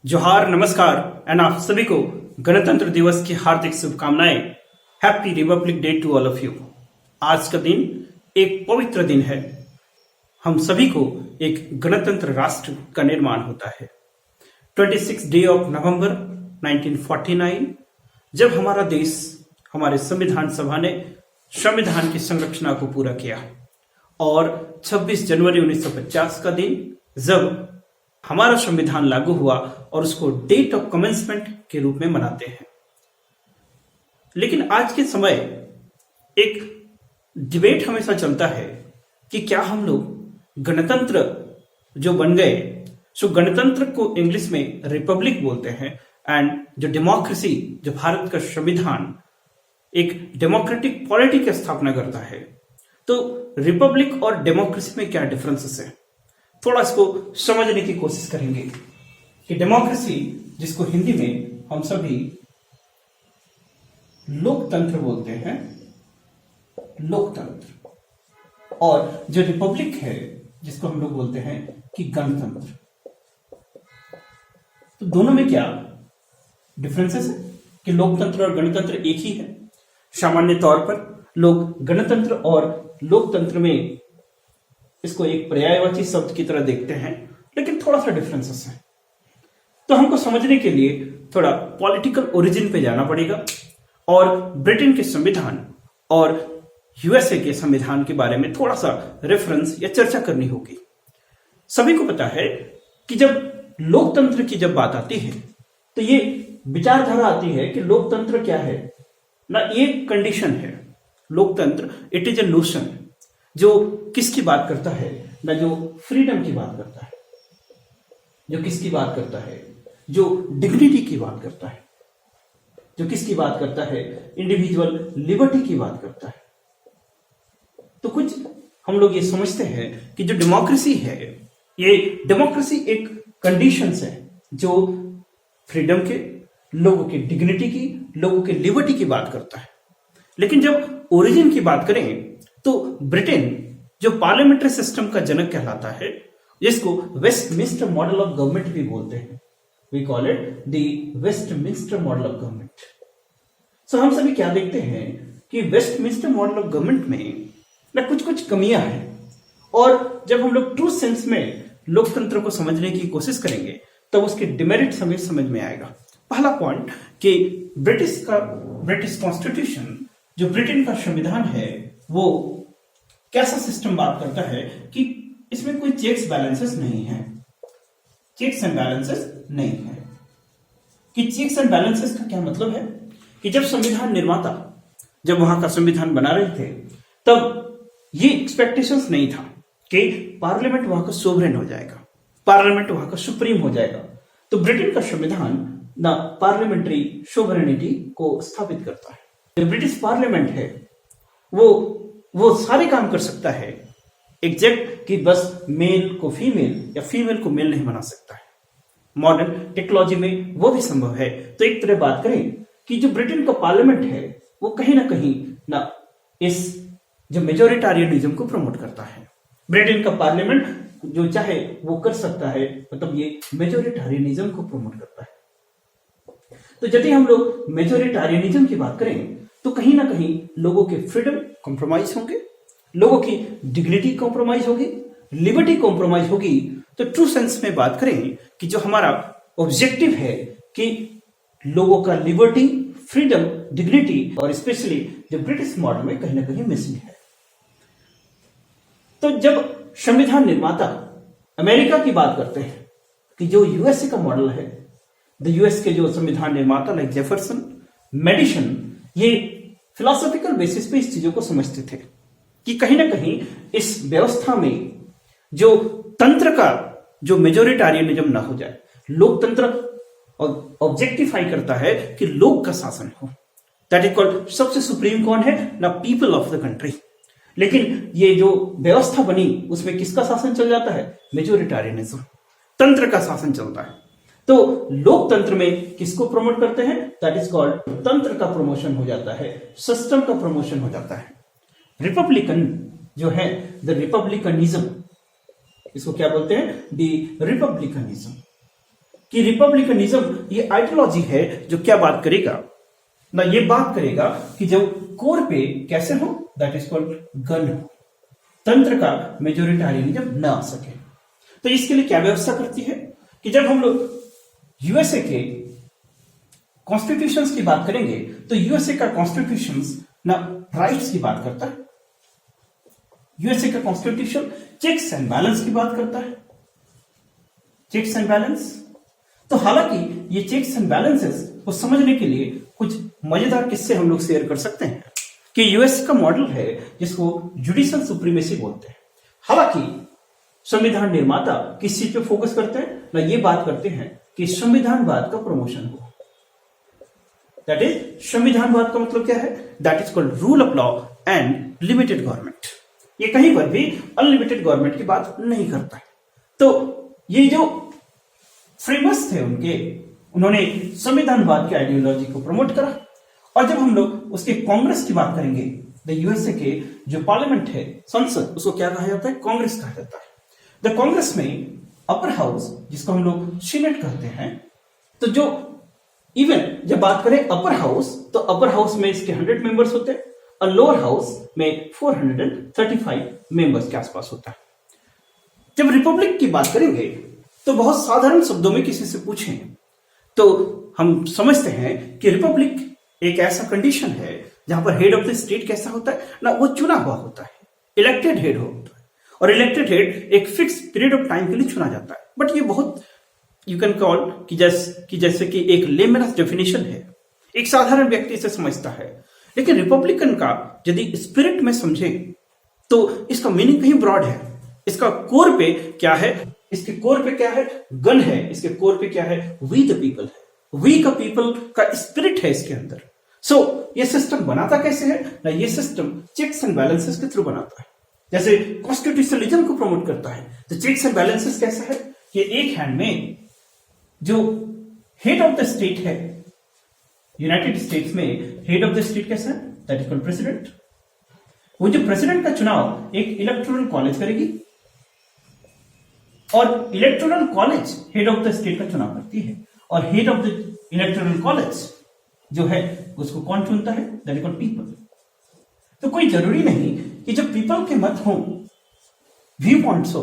जोहार, नमस्कार एंड आप सभी को गणतंत्र दिवस की हार्दिक शुभकामनाएं। Happy republic day to all of you. आज का दिन एक पवित्र दिन है। हम सभी को एक गणतंत्र राष्ट्र का निर्माण होता है। 26 डे ऑफ नवंबर 1949 जब हमारा देश, हमारे संविधान सभा ने संविधान की संरचना को पूरा किया, और 26 जनवरी 1950 का दिन जब हमारा संविधान लागू हुआ और उसको डेट ऑफ कमेंसमेंट के रूप में मनाते हैं। लेकिन आज के समय एक डिबेट हमेशा चलता है कि क्या हम लोग गणतंत्र जो बन गए, सो गणतंत्र को इंग्लिश में रिपब्लिक बोलते हैं, एंड जो डेमोक्रेसी, जो भारत का संविधान एक डेमोक्रेटिक पॉलिटी की स्थापना करता है, तो रिपब्लिक और डेमोक्रेसी में क्या डिफरेंसेस है, थोड़ा इसको समझने की कोशिश करेंगे कि डेमोक्रेसी, जिसको हिंदी में हम सभी लोकतंत्र बोलते हैं, लोकतंत्र, और जो रिपब्लिक है जिसको हम लोग बोलते हैं कि गणतंत्र। तो दोनों में क्या डिफरेंसेस है कि लोकतंत्र और गणतंत्र एक ही है। सामान्य तौर पर लोग गणतंत्र और लोकतंत्र में इसको एक पर्यायवाची शब्द की तरह देखते हैं, लेकिन थोड़ा सा डिफरेंसेस है। तो हमको समझने के लिए थोड़ा पॉलिटिकल ओरिजिन पे जाना पड़ेगा और ब्रिटेन के संविधान और यूएसए के संविधान के बारे में थोड़ा सा रेफरेंस या चर्चा करनी होगी। सभी को पता है कि जब लोकतंत्र की जब बात आती है तो ये विचारधारा आती है कि लोकतंत्र क्या है ना, ये कंडीशन है। लोकतंत्र इट इज ए नोशन जो किसकी बात करता है ना, जो फ्रीडम की बात करता है, जो किसकी बात करता है, जो डिग्निटी की बात करता है, जो किसकी बात करता है, इंडिविजुअल लिबर्टी की बात करता है। तो कुछ हम लोग ये समझते हैं कि जो डेमोक्रेसी है, ये डेमोक्रेसी एक कंडीशंस है जो फ्रीडम के, लोगों की डिग्निटी की, लोगों के लिबर्टी की बात करता है। लेकिन जब ओरिजिन की बात करें तो ब्रिटेन जो पार्लियामेंट्री सिस्टम का जनक कहलाता है, जिसको वेस्टमिंस्टर मॉडल ऑफ गवर्नमेंट भी बोलते हैं, we call it the Westminster model of government. So हम सभी क्या देखते हैं कि वेस्टमिंस्टर मॉडल ऑफ गवर्नमेंट में ना कुछ कुछ कमियां हैं, और जब हम लोग ट्रू सेंस में लोकतंत्र को समझने की कोशिश करेंगे तब उसके डिमेरिट्स हमें समझ में आएगा। पहला पॉइंट कि ब्रिटिश कॉन्स्टिट्यूशन, जो ब्रिटेन का संविधान है, वो कैसा सिस्टम बात करता है कि इसमें कोई चेक्स बैलेंसेस नहीं है। चेक्स एंड बैलेंसेस नहीं है। कि चेक्स एंड बैलेंसेस का क्या मतलब है कि जब संविधान निर्माता, जब वहां का संविधान बना रहे थे, तब ये एक्सपेक्टेशंस नहीं था कि पार्लियामेंट वहां का सोवरेन हो जाएगा, पार्लियामेंट वहां का सुप्रीम हो जाएगा। तो ब्रिटेन का संविधान ना पार्लियामेंट्री सोवरेनिटी को स्थापित करता है। जो ब्रिटिश पार्लियामेंट है वो सारे काम कर सकता है, एग्जैक्ट कि बस मेल को फीमेल या फीमेल को मेल नहीं बना सकता है। मॉडर्न टेक्नोलॉजी में वो भी संभव है। तो एक तरह बात करें कि जो ब्रिटेन का पार्लियामेंट है वो कहीं ना इस जो मेजोरिटारियनिज्म को प्रमोट करता है। ब्रिटेन का पार्लियामेंट जो चाहे वो कर सकता है, मतलब ये मेजोरिटारियनिज्म को प्रमोट करता है। तो यदि हम लोग मेजोरिटारियनिज्म की बात करें तो कहीं ना कहीं लोगों के फ्रीडम कॉम्प्रोमाइज होंगे, लोगों की डिग्निटी कॉम्प्रोमाइज होगी, लिबर्टी कॉम्प्रोमाइज होगी। तो ट्रू सेंस में बात करें कि जो हमारा ऑब्जेक्टिव है कि लोगों का लिबर्टी, फ्रीडम, डिग्निटी, और स्पेशली जो ब्रिटिश मॉडल में कहीं ना कहीं मिसिंग है। तो जब संविधान निर्माता अमेरिका की बात करते हैं कि जो यूएसए का मॉडल है, द यूएस के जो संविधान निर्माता लाइक जेफरसन, मेडिसन, ये फिलोसॉफिकल बेसिस पे इस चीजों को समझते थे कि कहीं ना कहीं इस व्यवस्था में जो तंत्र का जो मेजोरिटारियनिज्म ना हो जाए। लोकतंत्र ऑब्जेक्टिफाई करता है कि लोक का शासन हो, दैट इज कॉल्ड, सबसे सुप्रीम कौन है ना, पीपल ऑफ द कंट्री। लेकिन ये जो व्यवस्था बनी उसमें किसका शासन चल जाता है, मेजोरिटारियनिज्म, तंत्र का शासन चलता है। तो लोकतंत्र में किसको प्रमोट करते हैं, दैट इज कॉल्ड, तंत्र का प्रमोशन हो जाता है, सिस्टम का प्रमोशन हो जाता है। रिपब्लिकन जो है, द रिपब्लिकनिज्म, इसको क्या बोलते हैं, द रिपब्लिकनिज्म। कि रिपब्लिकनिज्म ये आइडियोलॉजी है जो क्या बात करेगा ना, ये बात करेगा कि जब कोर पे कैसे हो, दैट इज कॉल्ड गन हो, तंत्र का मेजोरिटारियनिज्म ना आ सके। तो इसके लिए क्या व्यवस्था करती है कि जब हम लोग यूएसए के कॉन्स्टिट्यूशंस की बात करेंगे तो यूएसए का कॉन्स्टिट्यूशंस ना राइट्स की बात करता है, यूएसए का कॉन्स्टिट्यूशन चेक्स एंड बैलेंस की बात करता है, चेक्स एंड बैलेंस। तो हालांकि ये चेक्स एंड बैलेंसेस को समझने के लिए कुछ मजेदार किस्से हम लोग शेयर कर सकते हैं कि यूएस का मॉडल है जिसको जुडिशियल सुप्रीमेसी बोलते हैं। हालांकि संविधान निर्माता किस चीज पे फोकस करते हैं ना, ये बात करते हैं कि संविधानवाद का प्रमोशन हो, दैट इज संविधानवाद का मतलब क्या है, that is called rule of law and limited government. ये कहीं पर भी अनलिमिटेड गवर्नमेंट की बात नहीं करता है। तो ये जो फ्रेमर्स थे उन्होंने संविधानवाद की आइडियोलॉजी को प्रमोट करा। और जब हम लोग उसके कांग्रेस की बात करेंगे, द यूएसए के जो पार्लियामेंट है, संसद, उसको क्या कहा जाता है, कांग्रेस कहा जाता है। द कांग्रेस में अपर हाउस जिसको हम लोग सीनेट कहते हैं, तो जो इवन जब बात करें अपर हाउस तो अपर हाउस में इसके 100 मेंबर्स होते हैं और लोअर हाउस में 435 मेंबर्स के आसपास होता है। जब रिपब्लिक की बात करेंगे तो बहुत साधारण शब्दों में किसी से पूछें तो हम समझते हैं कि रिपब्लिक एक ऐसा कंडीशन है जहां पर हेड ऑफ द स्टेट कैसा होता है ना, वो चुना हुआ होता है, इलेक्टेड हेड होता है, और इलेक्टेड हेड एक फिक्स पीरियड ऑफ टाइम के लिए चुना जाता है। बट ये बहुत यू कैन कॉल कि जैसे कि एक लेमनस डेफिनेशन है, एक साधारण व्यक्ति इसे समझता है। लेकिन रिपब्लिकन का यदि स्पिरिट में समझे तो इसका मीनिंग कहीं ब्रॉड है। इसका कोर पे क्या है, इसके कोर पे क्या है, गन है, इसके कोर पे क्या है, वी द पीपल है, वी का पीपल का स्पिरिट है इसके अंदर। सो ये सिस्टम बनाता कैसे है ना, ये सिस्टम चेक्स एंड बैलेंसेस के थ्रू बनाता है। जैसे कॉन्स्टिट्यूशनलिज्म को प्रमोट करता है तो चेक्स एंड बैलेंसेस कैसा है कि एक हैंड में जो हेड ऑफ द स्टेट है, यूनाइटेड स्टेट्स में हेड ऑफ द स्टेट कैसा है, दैट इज कॉल्ड प्रेसिडेंट। वो जो प्रेसिडेंट का चुनाव एक इलेक्टोरल कॉलेज करेगी और electoral college head of the state का चुनाव करती है, और head of the electoral college जो है उसको कौन चुनता है, दैट इज कॉल्ड पीपल। तो कोई जरूरी नहीं कि जब पीपल के मत हो, व्यू पॉइंट्स हो,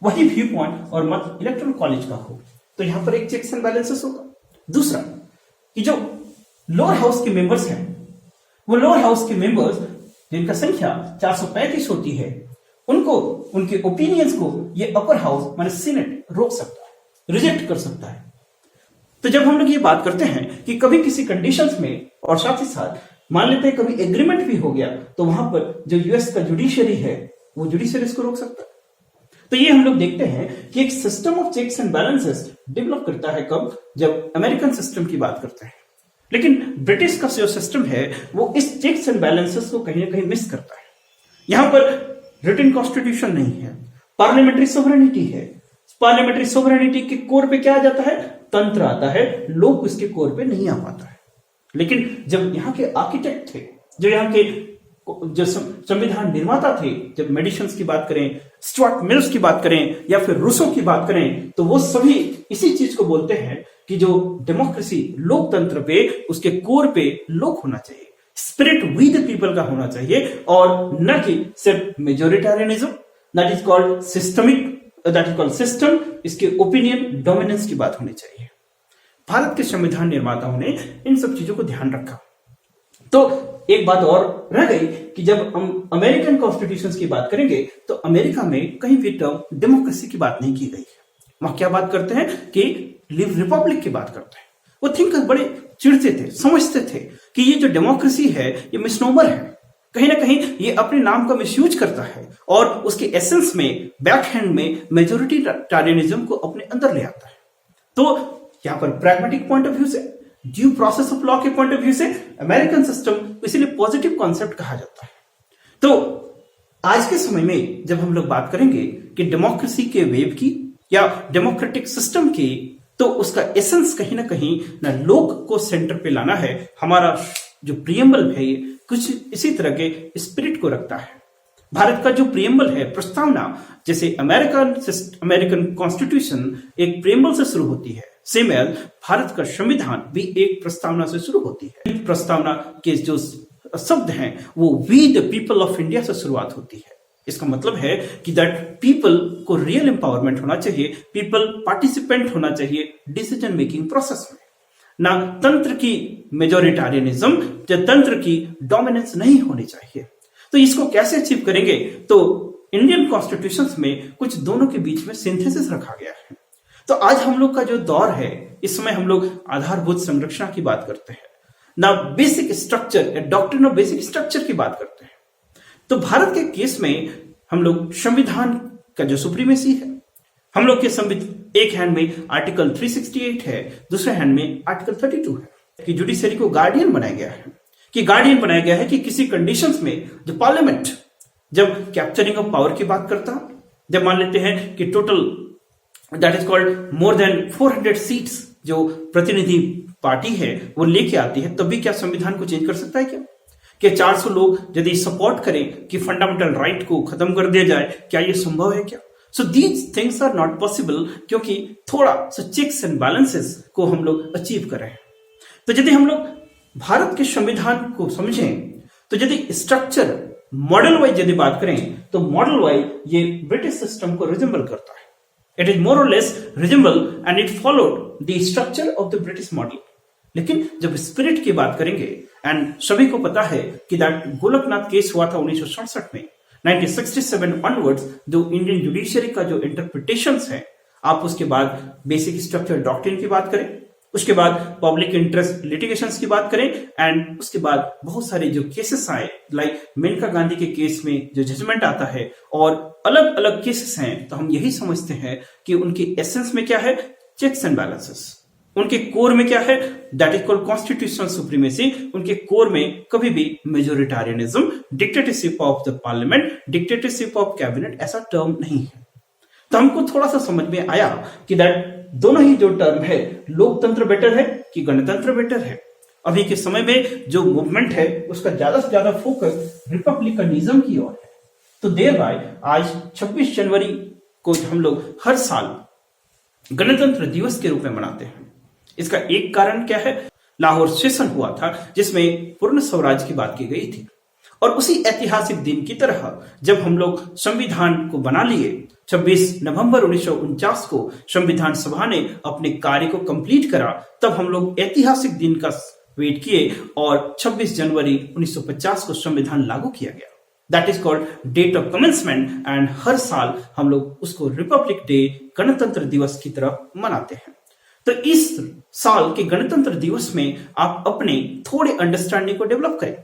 वही व्यू पॉइंट और मत इलेक्टोरल कॉलेज का हो। तो यहां पर एक चेक्स एंड बैलेंसेस होगा। दूसरा कि जो लोअर हाउस के मेंबर्स हैं, वो लोअर हाउस के मेंबर्स जिनका संख्या 435 होती है, उनको उनके ओपिनियंस को ये अपर हाउस माने सीनेट रोक सकता है, रिजेक्ट कर सकता है। तो जब हम लोग ये बात करते हैं कि कभी किसी कंडीशंस में, और साथ ही साथ मान लेते हैं कभी एग्रीमेंट भी हो गया, तो वहां पर जो यूएस का जुडिशियरी है वो जुडिशियरी इसको रोक सकता है। तो ये हम लोग देखते हैं कि एक system of checks and balances develop करता है कब, जब अमेरिकन सिस्टम की बात करते हैं। लेकिन ब्रिटिश का जो सिस्टम है वो इस चेक्स एंड बैलेंसेस को कहीं ना कहीं मिस करता है। यहां पर रिटन कॉन्स्टिट्यूशन नहीं है, पार्लियामेंट्री सोवरेनिटी है। पार्लियामेंट्री सोवरेनिटी के कोर पे क्या आ जाता है, तंत्र आता है, लोग उसके कोर पे नहीं आ पाता है। लेकिन जब यहाँ के आर्किटेक्ट थे, जो यहाँ के जो संविधान निर्माता थे, जब मेडिसन्स की बात करें, स्टुअर्ट मिल्स की बात करें या फिर रूसो की बात करें, तो वो सभी इसी चीज को बोलते हैं कि जो डेमोक्रेसी, लोकतंत्र पे, उसके कोर पे लोग होना चाहिए, स्पिरिट वी द पीपल का होना चाहिए, और न कि सिर्फ majoritarianism, that is called systemic, that is called system, इसके ओपिनियन डोमिनेंस की बात होनी चाहिए। भारत के संविधान निर्माताओं ने इन सब चीजों को ध्यान रखा। तो एक बात और रह गई कि जब हम अमेरिकन कॉन्स्टिट्यूशन की बात करेंगे तो अमेरिका में कहीं भी टर्म डेमोक्रेसी की बात नहीं की गई है। वहां क्या बात करते हैं कि लिव रिपब्लिक की बात करते हैं। वो थिंकर्स बड़े चिढ़ते थे, समझते थे कि ये जो डेमोक्रेसी है ये मिसनोमर है, कहीं ना कहीं ये अपने नाम का मिसयूज करता है और उसके एसेंस में, बैक हैंड में मेजोरिटेरियनिज्म को अपने अंदर ले आता है। तो यहां पर प्रैग्मेटिक पॉइंट ऑफ व्यू से, ड्यू प्रोसेस ऑफ लॉ के पॉइंट ऑफ व्यू से अमेरिकन सिस्टम इसीलिए पॉजिटिव कॉन्सेप्ट कहा जाता है। तो आज के समय में जब हम लोग बात करेंगे कि डेमोक्रेसी के वेव की या डेमोक्रेटिक सिस्टम की, तो उसका एसेंस कहीं ना लोग को सेंटर पे लाना है। हमारा जो प्रियम्बल है ये कुछ इसी तरह के स्पिरिट को रखता है। भारत का जो प्रियम्बल है, प्रस्तावना, जैसे अमेरिकन कॉन्स्टिट्यूशन एक प्रियम्बल से शुरू होती है, सेम एज भारत का संविधान भी एक प्रस्तावना से शुरू होती है। प्रस्तावना के जो शब्द हैं वो we the people of India से शुरुआत होती है। इसका मतलब है कि दैट पीपल को रियल एम्पावरमेंट होना चाहिए, पीपल पार्टिसिपेंट होना चाहिए डिसीजन मेकिंग प्रोसेस में, ना तंत्र की मेजोरिटारियनिज्म या तंत्र की डोमिनेंस नहीं होनी चाहिए। तो इसको कैसे अचीव करेंगे? तो इंडियन कॉन्स्टिट्यूशन में कुछ दोनों के बीच में सिंथेसिस रखा गया है। तो आज हम लोग का जो दौर है, इस समय हम लोग आधारभूत संरचना की बात करते हैं, ना बेसिक स्ट्रक्चर या डॉक्ट्रिन ऑफ बेसिक स्ट्रक्चर की बात करते हैं। तो भारत के केस में हम लोग संविधान का जो सुप्रीमेसी है, हम लोग के संविधान एक हैंड में आर्टिकल 368 है, दूसरे हैंड में आर्टिकल 32 है कि जुडिशरी को गार्डियन बनाया गया है, कि किसी कंडीशंस में जो पार्लियामेंट जब कैप्चरिंग ऑफ पावर की बात करता, जब मान लेते हैं कि total that is called more than 400 seats जो प्रतिनिधि पार्टी है वो लेके आती है, तब भी क्या संविधान को चेंज कर सकता है क्या? कि 400 लोग यदि सपोर्ट करें कि फंडामेंटल राइट को खत्म कर दिया जाए, क्या ये संभव है क्या? So these things are not possible, क्योंकि थोड़ा सा चेक्स एंड बैलेंसेस को हम लोग अचीव कर रहे हैं। तो यदि हम लोग भारत के संविधान को समझें, तो यदि स्ट्रक्चर मॉडल वाइज यदि बात करें, तो मॉडल वाइज ये ब्रिटिश सिस्टम को रिजेंबल करता है। इट इज मोर और less resemble and it followed the structure of the British model. लेकिन जब स्पिरिट की बात करेंगे, एंड सभी को पता है कि दैट गोलकनाथ केस हुआ था 1967 में, 1967 ऑनवर्ड्स जो इंडियन जुडिशरी का जो इंटरप्रिटेशंस है, आप उसके बाद बेसिक स्ट्रक्चर डॉक्ट्रिन की बात करें, उसके बाद पब्लिक इंटरेस्ट लिटिगेशंस की बात करें, एंड उसके बाद बहुत सारे जो केसेस आए, लाइक मेनका गांधी के केस में जो जजमेंट आता है और अलग अलग केसेस हैं, तो हम यही समझते हैं कि उनकी एसेंस में क्या है? Checks and balances. उनके कोर में क्या है? That is called constitutional supremacy. उनके कोर में कभी भी majoritarianism, dictatorship of the parliament, dictatorship of cabinet ऐसा टर्म नहीं है। तो हमको थोड़ा सा समझ में आया कि दैट दोनों ही जो टर्म है, लोकतंत्र बेटर है कि गणतंत्र बेटर है। अभी के समय में जो मूवमेंट है उसका ज्यादा से ज्यादा फोकस रिपब्लिकनिज्म की ओर है। तो देर बाय आज 26 जनवरी को हम लोग हर साल गणतंत्र दिवस के रूप में मनाते हैं। इसका एक कारण क्या है? लाहौर सेशन हुआ था जिसमें पूर्ण स्वराज की बात की गई थी, और उसी ऐतिहासिक दिन की तरह जब हम लोग संविधान को बना लिए, 26 नवंबर 1949 को संविधान सभा ने अपने कार्य को कंप्लीट करा, तब हम लोग ऐतिहासिक दिन का वेट किए और 26 जनवरी 1950 को संविधान लागू किया गया। That is called date of commencement, and हर साल हम लोग उसको रिपब्लिक डे, गणतंत्र दिवस की तरह मनाते हैं। तो इस साल के गणतंत्र दिवस में आप अपने थोड़े अंडरस्टैंडिंग को डेवलप करें,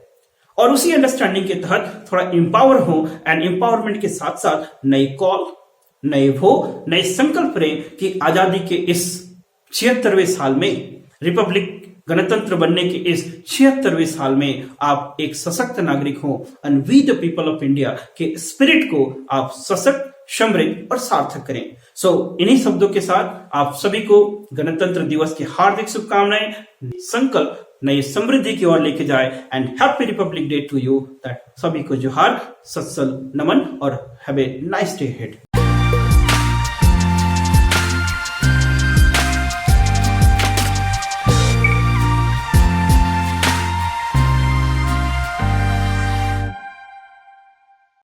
और उसी अंडरस्टैंडिंग के तहत थोड़ा एम्पावर हो, एंड एम्पावरमेंट के साथ साथ नई कॉल, नए वो, नए संकल्प रहे कि आजादी के इस 76वें साल में, रिपब्लिक गणतंत्र बनने के इस 76वें साल में आप एक सशक्त नागरिक हो, and we the people of India के स्पिरिट को आप सशक्त, समृद्ध और सार्थक करें। सो इन्हीं शब्दों के साथ आप सभी को गणतंत्र दिवस की हार्दिक शुभकामनाएं, संकल्प नई समृद्धि की ओर लेके जाए, and happy republic day to you. That सभी को जोहार, सत्सल नमन, और have a nice day head.